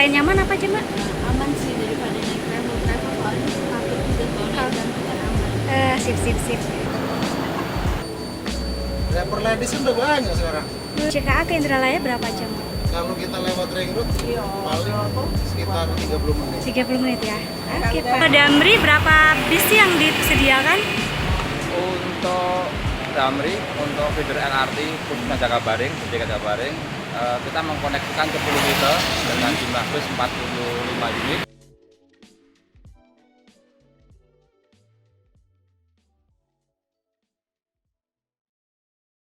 Selain nyaman apa aja, Mbak? Aman sih daripada naik travel soalnya takut juga kalau naik dan bukan aman. Sip. Driver ladies udah banyak sekarang. CKA ke Indralaya berapa jam? Kalau kita lewat ring road paling sekitar 30 menit. 30 menit ya. Oke, Pak. Damri berapa bis sih yang disediakan? Untuk Damri, untuk feeder LRT khususnya Jakabaring, kita mengkoneksikan 10 rute dengan jumlah bus 45 unit.